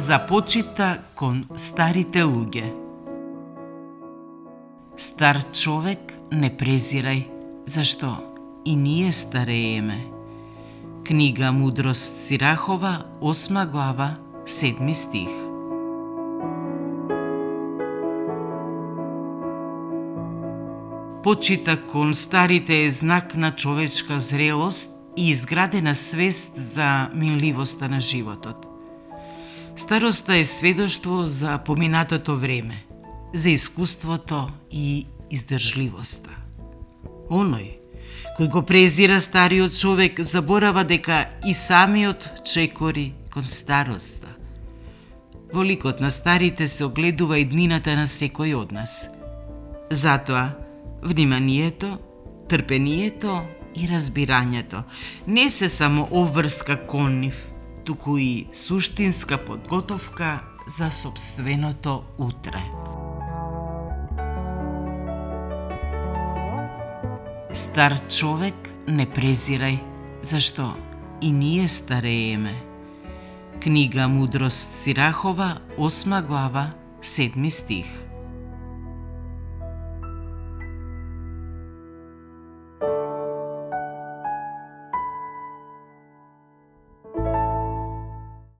за почита кон старите луѓе. Стар човек не презирај, зашто и ние старееме. Книга Мудрост Сирахова, 8 глава, 7 стих. Почита кон старите е знак на човечка зрелост и изградена свест за минливоста на животот. Староста е сведоштво за поминатото време, за искуството и издржливоста. Оној кој го презира стариот човек заборава дека и самиот чекори кон староста. Во ликот на старите се огледува иднината на секој од нас. Затоа, вниманието, трпението и разбирањето не се само обврска кон нив, туку и суштинска подготовка за сопственото утре. Стар човек не презирај, зашто и ние старееме. Книга Мудрост Сирахова, 8 глава, 7 стих.